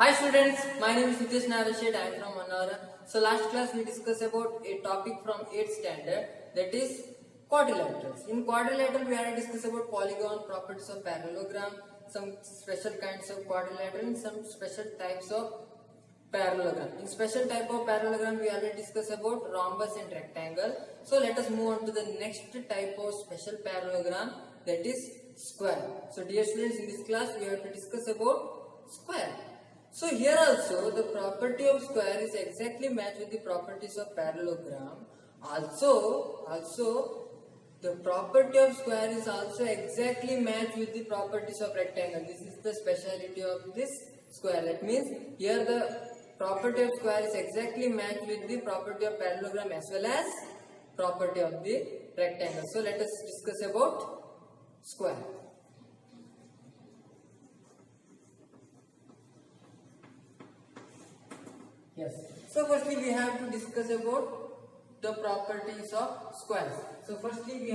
Hi students, my name is Nitesh Narashet. I am from Manara. So last class we discussed about a topic from 8th standard, that is quadrilaterals. In quadrilateral we had discussed about polygon, properties of parallelogram, some special kinds of quadrilateral and some special types of parallelogram. In special type of parallelogram we already discussed about rhombus and rectangle. So let us move on to the next type of special parallelogram, that is square. So dear students, in this class we have to discuss about square. So here also the property of square is exactly matched with the properties of parallelogram. Also the property of square is also exactly matched with the properties of rectangle. This is the speciality of this square. That means here the property of square is exactly matched with the property of parallelogram as well as property of the rectangle. So let us discuss about square. Yes. So firstly we have to discuss about the properties of squares. So firstly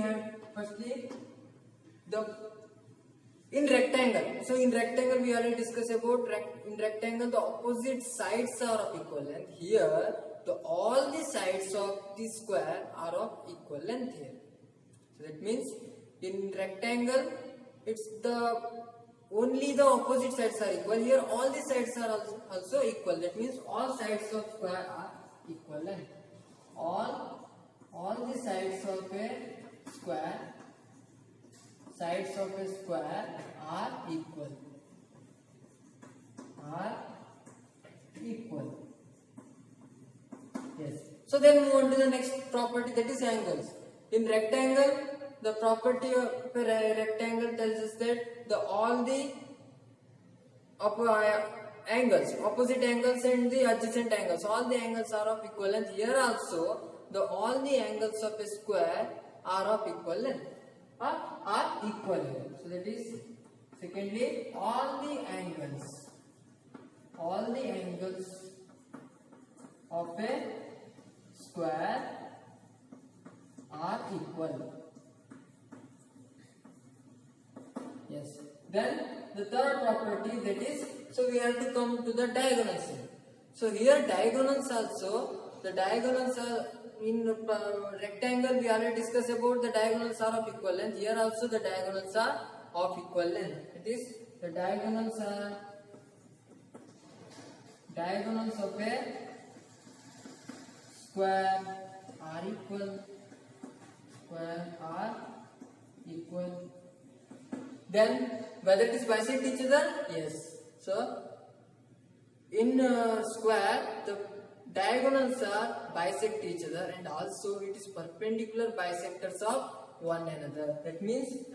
in rectangle. So in rectangle we already discussed about in rectangle the opposite sides are of equal length. Here all the sides of the square are of equal length here. So that means in rectangle it's only the opposite sides are equal. Here all the sides are also equal. That means all sides of square are equal length. All the sides of a square are equal. Yes. So then move on to the next property, that is angles. In rectangle, the property of a rectangle tells us that all the opposite angles and the adjacent angles, all the angles are of equal length. Here also, all the angles of a square are of equal length. Are equal. So that is secondly, all the angles of a square are equal. Yes. Then the third property, that is, so we have to come to the diagonals. So here diagonals also, the diagonals are in rectangle we already discussed about the diagonals are of equal length. Here also the diagonals are of equal length. It is the diagonals of a square are equal. Then whether it is bisect each other? Yes. So in square the diagonals are bisect each other and also it is perpendicular bisectors of one another. That means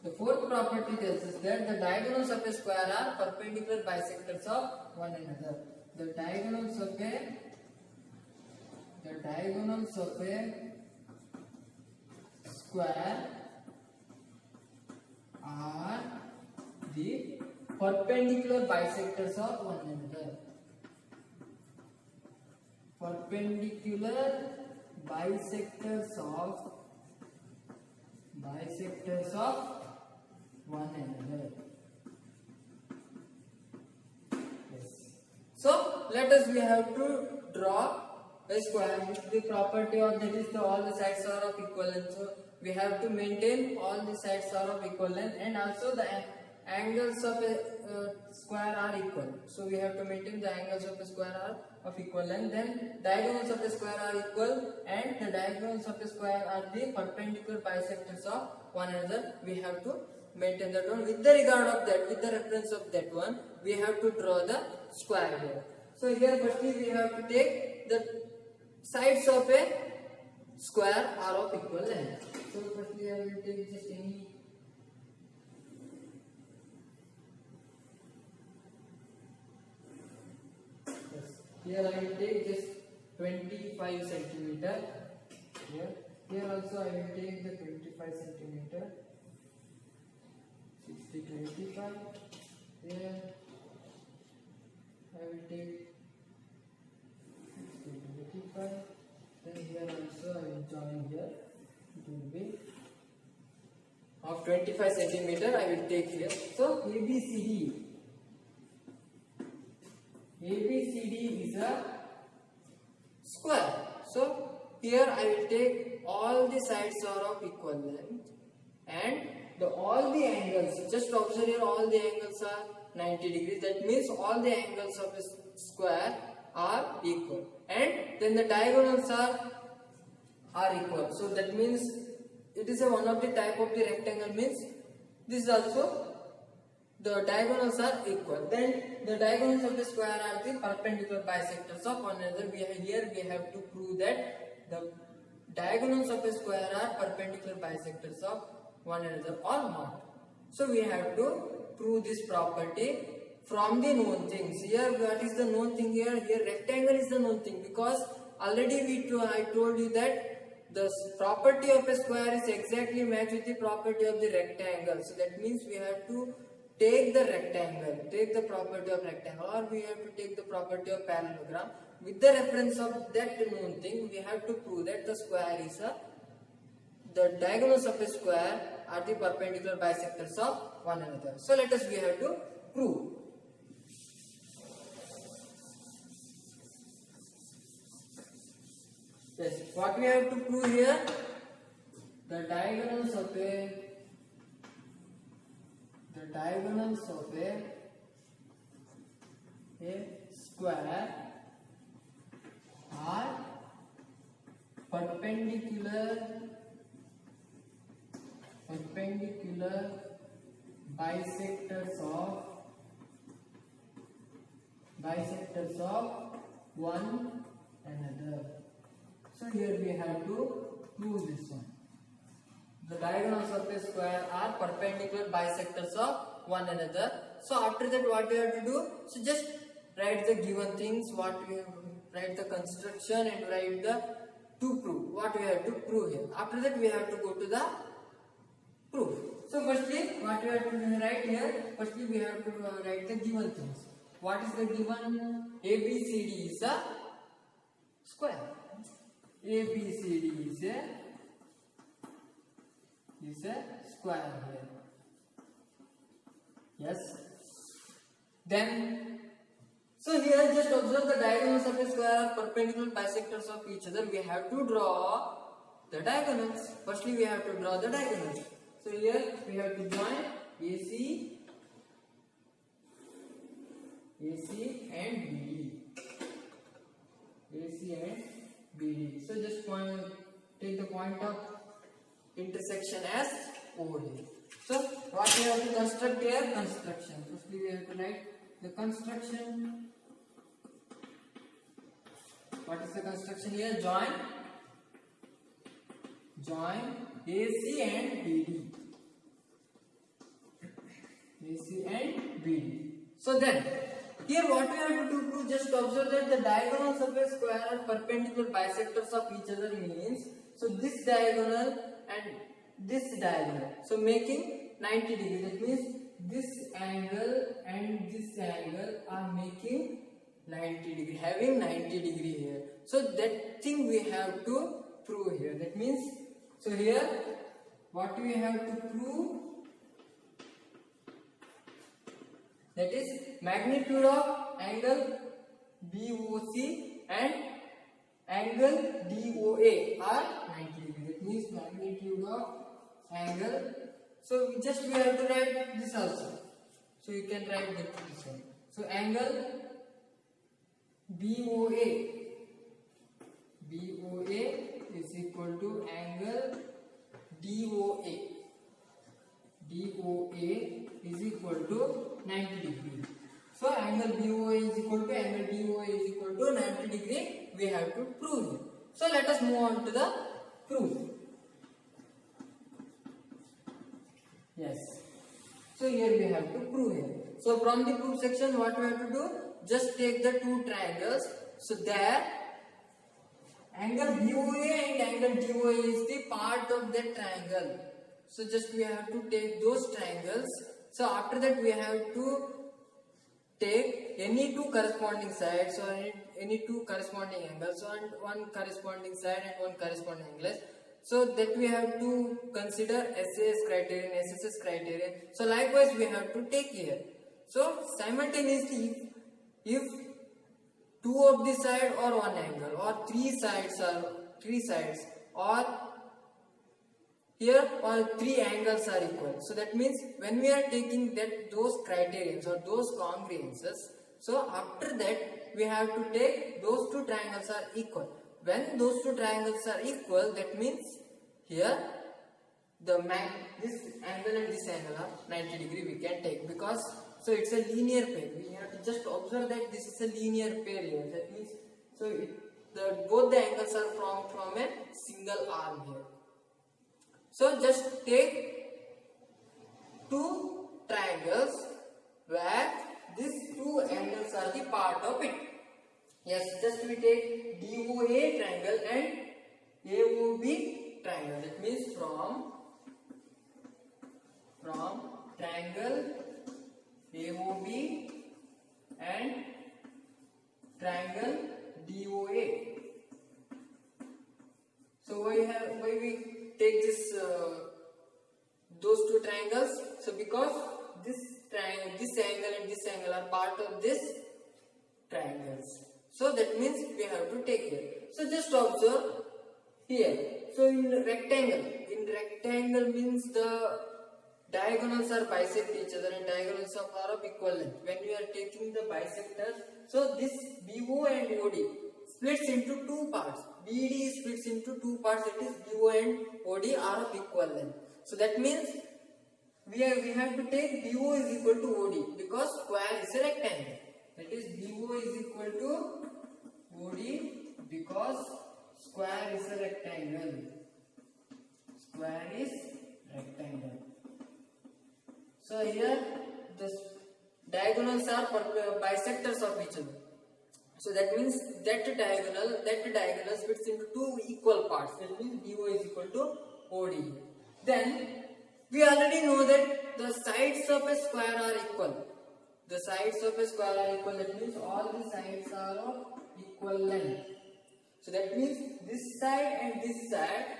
the fourth property tells us that the diagonals of a square are perpendicular bisectors of one another. The diagonals of a square are the perpendicular bisectors of one another. Perpendicular bisectors of one another. Yes. So we have to draw a square with the property of that is all the sides are of equal length. So we have to maintain all the sides are of equal length and also the angles of a square are equal. So we have to maintain the angles of a square are of equal length. Then diagonals of a square are equal and the diagonals of a square are the perpendicular bisectors of one another. We have to maintain that one. With the regard of that, with the reference of that one, we have to draw the square here. So here firstly we have to take the sides of a square are of equal length. So firstly I will take just any here I will take just 25 centimeter. Here also I will take the 25 centimeter. 60 25. Here I will take 60 25. Then here also I will join here. It will be of 25 centimeter I will take here. So ABCD ABCD is a square. So here I will take all the sides are of equal length and all the angles. Just observe here, all the angles are 90 degrees. That means all the angles of a square are equal, and then the diagonals are equal. So that means it is one of the type of the rectangle, means this is also the diagonals are equal. Then the diagonals of the square are the perpendicular bisectors of one another. Here we have to prove that the diagonals of a square are perpendicular bisectors of one another or not. So we have to prove this property from the known things. Here what is the known thing here? Here rectangle is the known thing, because already I told you that the property of a square is exactly matched with the property of the rectangle. So that means we have to take the rectangle, take the property of rectangle, or we have to take the property of parallelogram. With the reference of that known thing, we have to prove that the square is the diagonals of a square are the perpendicular bisectors of one another. So let us we have to prove. Yes, what we have to prove here? The diagonals of a square are perpendicular bisectors of one another. So here we have to prove this one. The diagonals of a square are perpendicular bisectors of one another. So after that what we have to do? So just write the given things, write the construction and write the to prove. What we have to prove here. After that we have to go to the proof. So firstly what we have to write here? Firstly we have to write the given things. What is the given? ABCD is a square. ABCD is a square here. Yes. Then, so here just observe the diagonals of a square are perpendicular bisectors of each other. We have to draw the diagonals. Firstly, we have to draw the diagonals. So here we have to join AC and BD. AC and BD. So just take the point of intersection as O here. So what we have to construct here? Construction. Firstly we have to write the construction. What is the construction here? Join AC and BD. AC and BD. So then here what we have to do, just observe that the diagonals of a square are perpendicular bisectors of each other, means so this diagonal and this diagonal, so making 90 degrees. That means this angle and this angle are making 90 degree, having 90 degree here. So that thing we have to prove here. That means, so here what we have to prove, that is magnitude of angle BOC and angle DOA are 90 degree. That means magnitude of angle. So we have to write this also. So you can write this one. So angle BOA is equal to angle DOA. DOA is equal to 90 degree. So angle BOA is equal to angle DOA is equal to 90 degree. We have to prove it. So let us move on to the proof. Yes. So here we have to prove it. So from the proof section, what we have to do? Just take the two triangles. So there, angle BOA and angle DOA is the part of that triangle. So just we have to take those triangles. So after that we have to take any two corresponding sides or any two corresponding angles, and one corresponding side and one corresponding angle. So that we have to consider SAS criterion, SSS criterion. So likewise we have to take here. So simultaneously, if two of the side or one angle, or three sides, or here all three angles are equal. So that means when we are taking those criterions or those congruences, so after that we have to take those two triangles are equal. When those two triangles are equal, that means here this angle and this angle are 90 degree we can take, because so it's a linear pair. We have to just observe that this is a linear pair here. That means so both the angles are from a single arm here. So just take two triangles where these two angles are the part of it. Yes, just we take DOA triangle and AOB triangle. That means from triangle AOB and triangle DOA. So why we take this those two triangles? So because this angle and this angle are part of this triangles. So that means we have to take here. So just observe here. So in rectangle means the diagonals are bisect each other and diagonals are of equal length. When we are taking the bisectors, so this BO and OD splits into two parts. BD splits into two parts. It is BO and OD are of equal length. So that means we have to take BO is equal to OD, because square is a rectangle. That is BO is equal to OD because square is a rectangle. Square is rectangle. So here the diagonals are bisectors of each other. So that means that diagonal splits into two equal parts. That means BO is equal to OD. Then we already know that the sides of a square are equal. The sides of a square are equal. That means all the sides are of equal length. So that means this side and this side,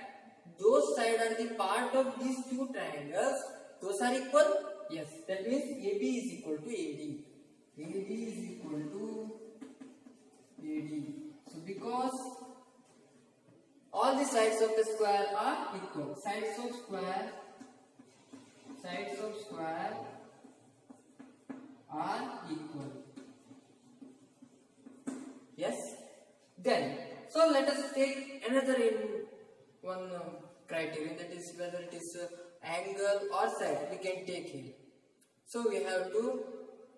those sides are the part of these two triangles. Those are equal. Yes. That means AB is equal to AD. AB is equal to AD. So because all the sides of the square are equal. Sides of square are equal. Yes. Then so let us take another one criterion, that is whether it is angle or side we can take here. So we have to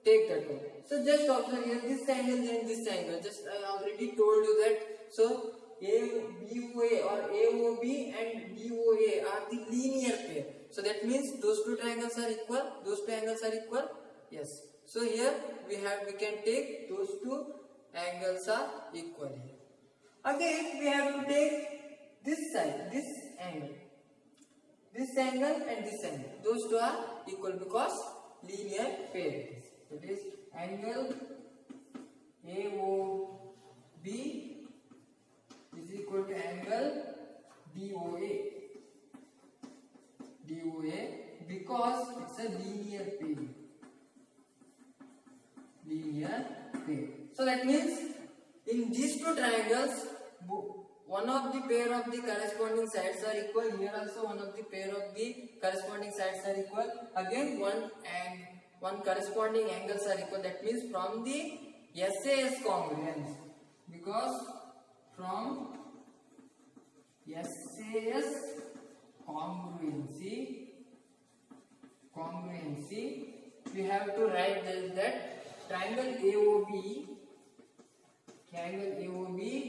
take that one. So just observe here this angle and this angle. Just I already told you that. So BOA or AOB and DOA are the linear pair. So that means those two triangles are equal. Those two angles are equal. Yes. So here we can take those two angles are equal here. Again we have to take this side, this angle and this angle. Those two are equal because linear pair. That is angle AOB is equal to angle DOA because it's a linear pair. So that means in these two triangles, one of the pair of the corresponding sides are equal. Here also one of the pair of the corresponding sides are equal. Again one corresponding angles are equal. That means from the SAS congruence, because from SAS congruency we have to write that triangle AOB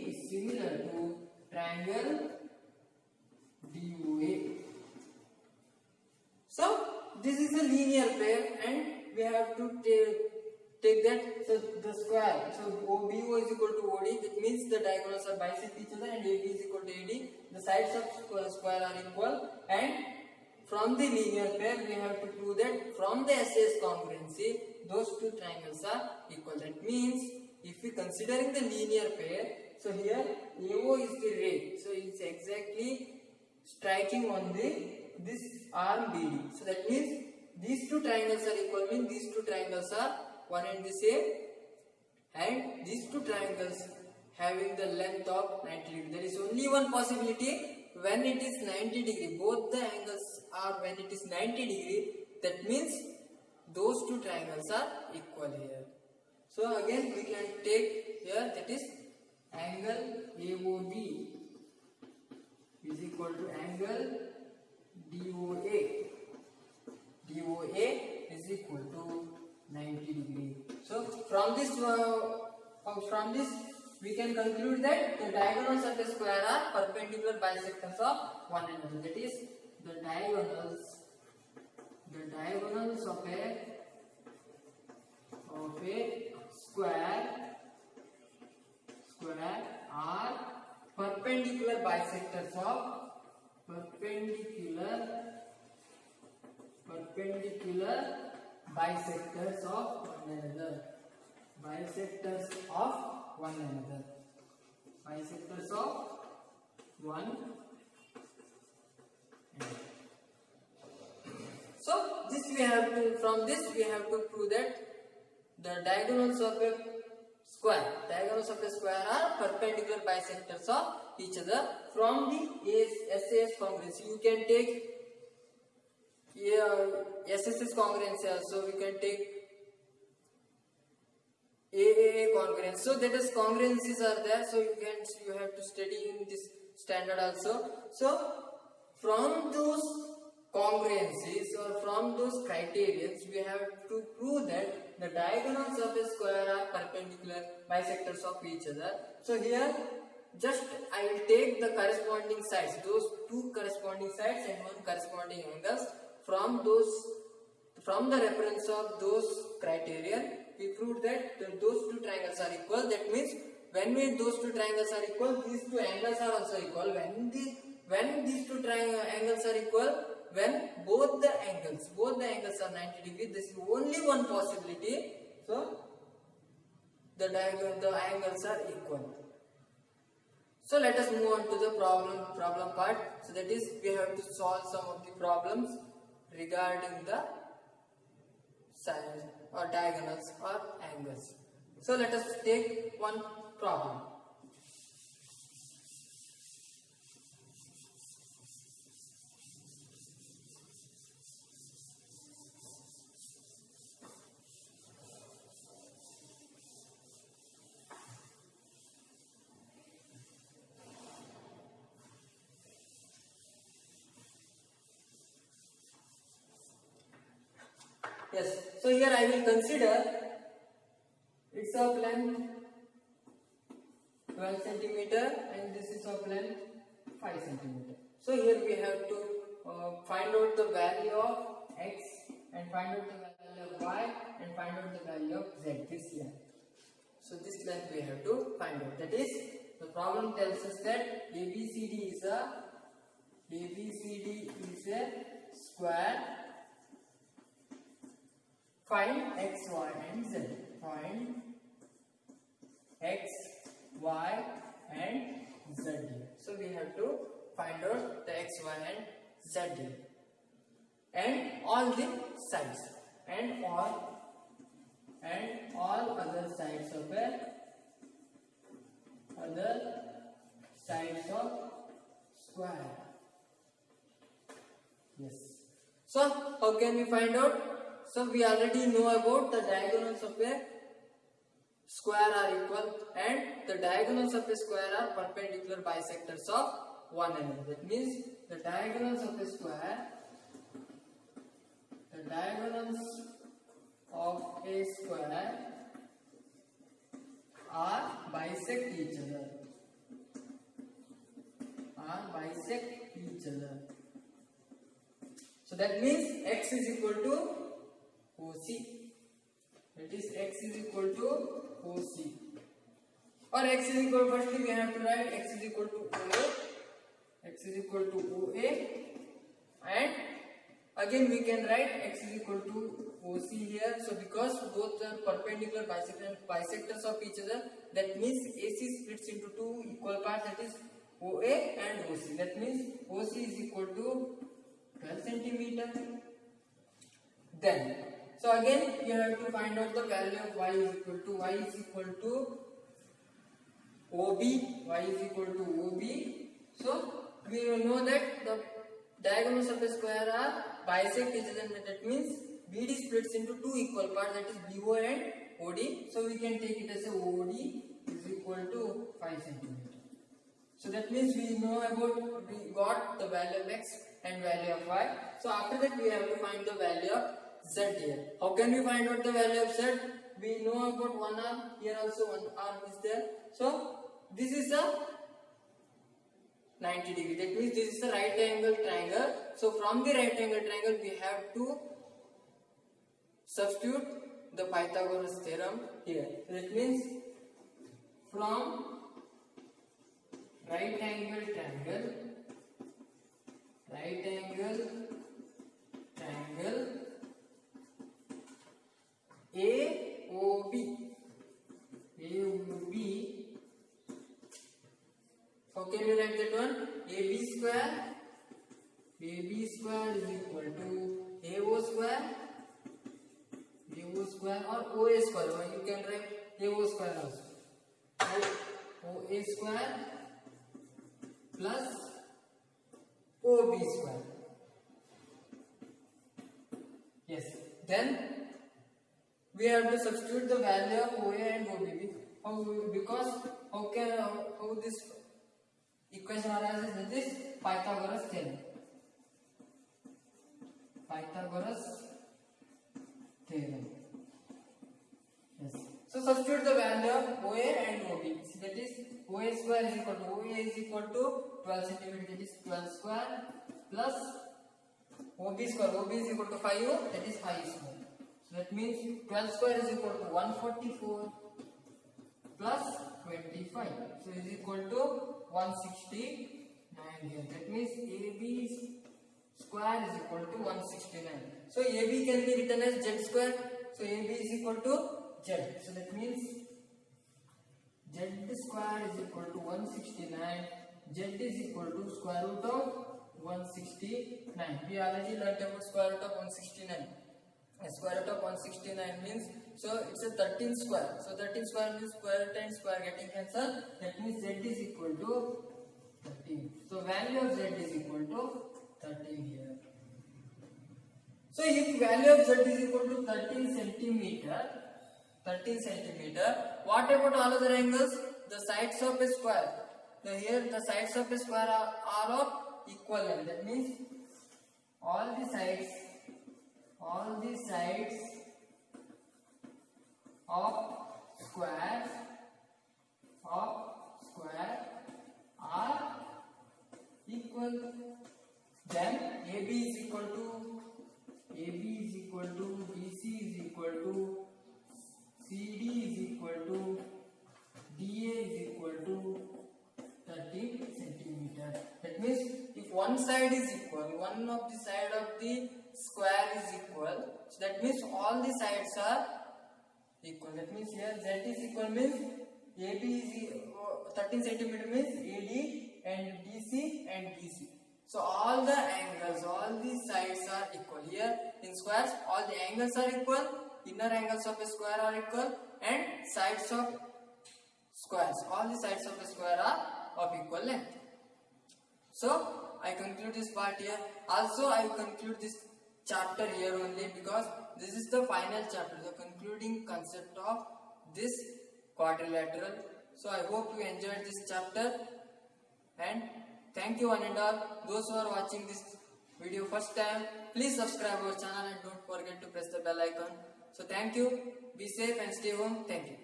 is similar to triangle DOA. So this is a linear pair and we have to take that. So the square, so BO is equal to OD, that means the diagonals are bisect each other, and AB is equal to AD. The sides of square are equal, and from the linear pair we have to prove that from the SAS congruency those two triangles are equal. That means if we considering the linear pair, so here AO is the ray, so it's exactly striking on this arm BD. So that means these two triangles are equal, means these two triangles are one and the same and these two triangles having the length of 90 degree. There is only one possibility when it is 90 degree. Both the angles are when it is 90 degree. That means those two triangles are equal here. So again we can take here, that is angle AOB is equal to angle DOA. DOA is equal to 90 degree. So from this we can conclude that the diagonals of a square are perpendicular bisectors of one another. That is the diagonals of a square are perpendicular bisectors of one another. Bisectors of one another. So from this we have to prove that the diagonals of a square are perpendicular bisectors of each other. From the SAS congruency you can take SSS congruency also. We can take AAA congruence. So that is congruencies are there. So you have to study in this standard also. So from those congruencies or from those criterions we have to prove that the diagonals of a square are perpendicular bisectors of each other. So here just I will take the corresponding sides, those two corresponding sides and one corresponding angles. From the reference of those criterion we proved that those two triangles are equal. That means when those two triangles are equal, these two angles are also equal. When these two angles are equal, when both the angles are 90 degree, this is only one possibility. So the angles are equal. So let us move on to the problem part. So that is we have to solve some of the problems regarding the sides or diagonals or angles. So let us take one problem. Yes, so here I will consider it's of length 12 centimeter and this is of length 5 centimeter. So here we have to find out the value of x and find out the value of y and find out the value of z, this length. So this length we have to find out. That is, the problem tells us that ABCD is a square. Find x, y and z. Find x, y and z. So we have to find out the x, y and z and all the sides and all other sides of square. Yes. So how can we find out? So we already know about the diagonals of a square are equal and the diagonals of a square are perpendicular bisectors of one another. That means the diagonals of a square are bisect each other. So that means x is equal to OC. That is x is equal to OC. Or x is equal, firstly we have to write x is equal to OA and again we can write x is equal to OC here. So because both are perpendicular bisectors of each other, that means AC splits into two equal parts, that is OA and OC. That means OC is equal to 12 centimeter. Then So again you have to find out the value of y is equal to OB, y is equal to OB. So we will know that the diagonals of a square are bisect each other, that means BD splits into two equal parts, that is BO and OD. So we can take it as a OD is equal to 5 cm. So that means we got the value of x and value of y. So after that we have to find the value of z here. How can we find out the value of z? We know about one arm, here also one arm is there. So this is a 90 degree. That means this is a right angle triangle. So from the right angle triangle we have to substitute the Pythagoras theorem here. So that means from right angle triangle AOB, how can you write that one? AB square is equal to AO square or OA square, or you can write AO square also. OA square plus OB square. Yes. Then we have to substitute the value of OA and OB. Because how this equation arises with this Pythagoras theorem. Yes. So substitute the value of OA and OB. That is OA square is equal to 12 cm, that is 12 square, plus OB square. OB is equal to 5, that is 5 square. So that means 12 square is equal to 144 plus 25. So is equal to 169 here. That means AB square is equal to 169. So AB can be written as z square. So AB is equal to z. So that means z square is equal to 169. Z is equal to square root of 169. We already learned about square root of 169. Square root of 169 means, so it's a 13 square. So 13 square means square root and square getting cancelled. That means z is equal to 13. So value of z is equal to 13 here. So if value of z is equal to 13 centimeter, what about all other angles? The sides of a square. So here the sides of a square are of equal length. That means all the sides of square are equal. Then AB is equal to BC is equal to CD is equal to DA is equal to 30 centimeter. That means if one side is equal, one of the side of the square is equal, so that means all the sides are equal. That means here z is equal means AB is 13 centimeter means AD and DC and DC. So all the angles, all the sides are equal. Here in squares, all the angles are equal. Inner angles of a square are equal, and sides of squares, all the sides of a square are of equal length. So I conclude this part here. Also I will conclude this chapter here only, because this is the final chapter, the concluding concept of this quadrilateral. So I hope you enjoyed this chapter, and thank you one and all. Those who are watching this video first time, please subscribe our channel and don't forget to press the bell icon. So thank you, be safe and stay home. Thank you.